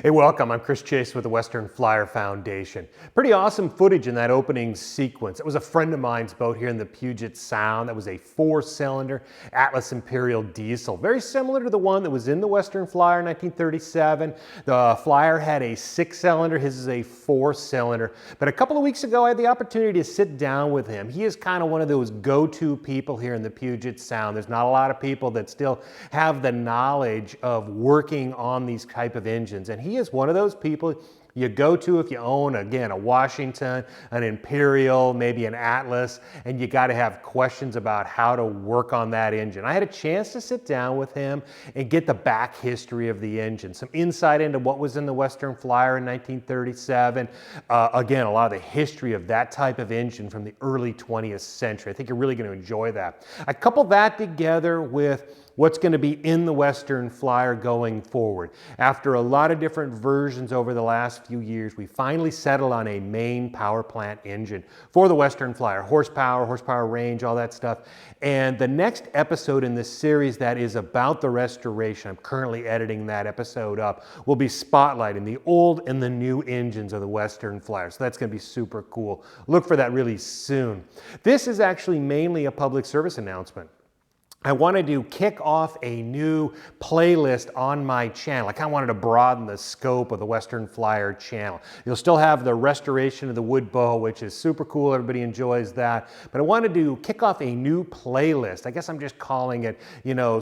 Hey, welcome. I'm Chris Chase with the Western Flyer Foundation. Pretty awesome footage in that opening sequence. It was a friend of mine's boat here in the Puget Sound. That was a 4-cylinder Atlas Imperial diesel, very similar to the one that was in the Western Flyer in 1937. The Flyer had a 6-cylinder. His is a 4-cylinder. But a couple of weeks ago, I had the opportunity to sit down with him. He is kind of one of those go-to people here in the Puget Sound. There's not a lot of people that still have the knowledge of working on these type of engines, and he is one of those people you go to if you own, again, a Washington, an Imperial, maybe an Atlas, and you got to have questions about how to work on that engine. I had a chance to sit down with him and get the back history of the engine, some insight into what was in the Western Flyer in 1937. Again, a lot of the history of that type of engine from the early 20th century. I think you're really going to enjoy that. I coupled that together with what's going to be in the Western Flyer going forward. After a lot of different versions over the last few years, we finally settled on a main power plant engine for the Western Flyer. Horsepower range, all that stuff. And the next episode in this series that is about the restoration, I'm currently editing that episode up, will be spotlighting the old and the new engines of the Western Flyer. So that's going to be super cool. Look for that really soon. This is actually mainly a public service announcement. I wanted to kick off a new playlist on my channel. I kind of wanted to broaden the scope of the Western Flyer channel. You'll still have the restoration of the wood bow, which is super cool. Everybody enjoys that. But I wanted to kick off a new playlist. I guess I'm just calling it,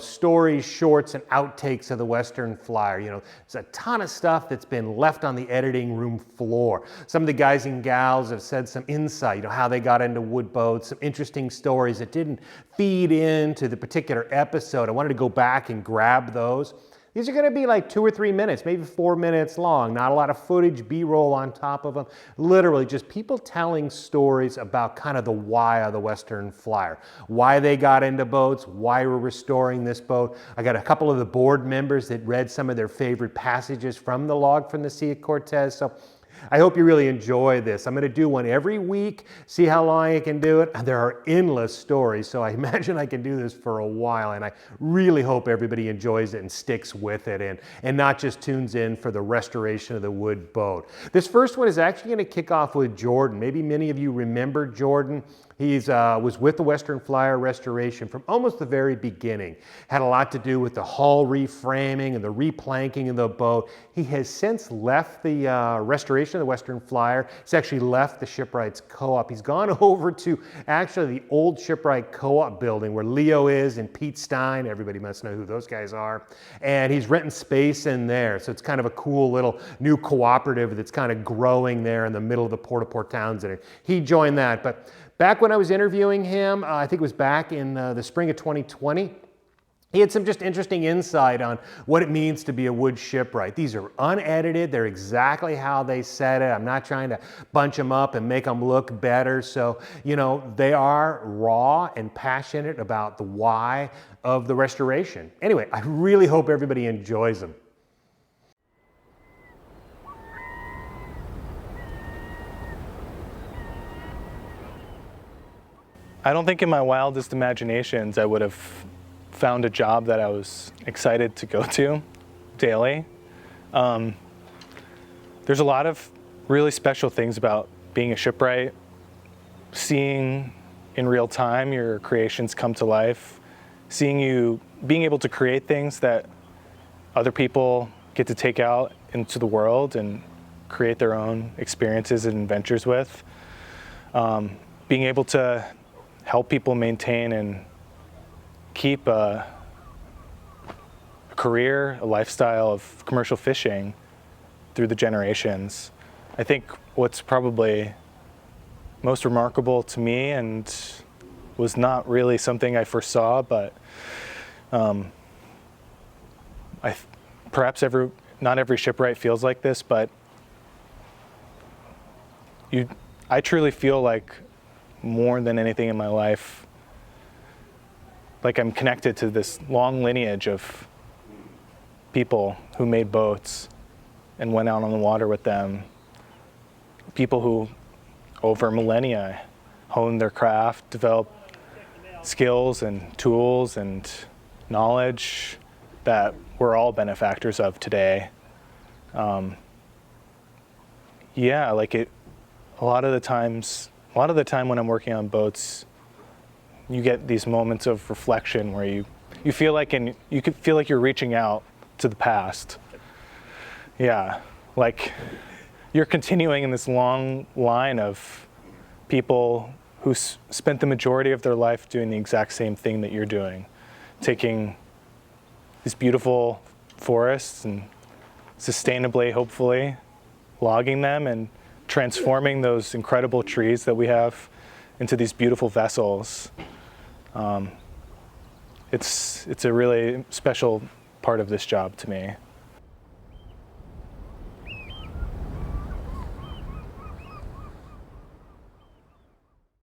stories, shorts, and outtakes of the Western Flyer. There's a ton of stuff that's been left on the editing room floor. Some of the guys and gals have said some insight, how they got into wood boats, some interesting stories that didn't feed into the particular episode. I wanted to go back and grab those. These are going to be like 2 or 3 minutes, maybe 4 minutes long. Not a lot of footage, B-roll on top of them. Literally just people telling stories about kind of the why of the Western Flyer. Why they got into boats, why we're restoring this boat. I got a couple of the board members that read some of their favorite passages from the log from the Sea of Cortez. So I hope you really enjoy this. I'm going to do one every week, see how long I can do it. There are endless stories, so I imagine I can do this for a while, and I really hope everybody enjoys it and sticks with it and not just tunes in for the restoration of the wood boat. This first one is actually going to kick off with Jordan. Maybe many of you remember Jordan. He was with the Western Flyer restoration from almost the very beginning. Had a lot to do with the hull reframing and the replanking of the boat. He has since left the restoration of the Western Flyer. He's actually left the Shipwrights Co-op. He's gone over to actually the old Shipwright Co-op building where Leo is and Pete Stein. Everybody must know who those guys are. And he's renting space in there. So it's kind of a cool little new cooperative that's kind of growing there in the middle of the Port of Port Townsend. He joined that. But back when I was interviewing him, I think it was back in the spring of 2020, he had some just interesting insight on what it means to be a wood shipwright. These are unedited. They're exactly how they said it. I'm not trying to bunch them up and make them look better. So, they are raw and passionate about the why of the restoration. Anyway, I really hope everybody enjoys them. I don't think in my wildest imaginations I would have found a job that I was excited to go to daily. There's a lot of really special things about being a shipwright, seeing in real time your creations come to life, seeing you being able to create things that other people get to take out into the world and create their own experiences and adventures with, being able to help people maintain and keep a career, a lifestyle of commercial fishing through the generations. I think what's probably most remarkable to me, and was not really something I foresaw, but perhaps not every shipwright feels like this, but I truly feel like more than anything in my life, like I'm connected to this long lineage of people who made boats and went out on the water with them. People who, over millennia, honed their craft, developed skills and tools and knowledge that we're all benefactors of today. Yeah, like a lot of the time when I'm working on boats, you get these moments of reflection where you feel like, and you could feel like you're reaching out to the past. Yeah, like you're continuing in this long line of people who spent the majority of their life doing the exact same thing that you're doing, taking these beautiful forests and sustainably, hopefully, logging them and transforming those incredible trees that we have into these beautiful vessels. It's a really special part of this job to me.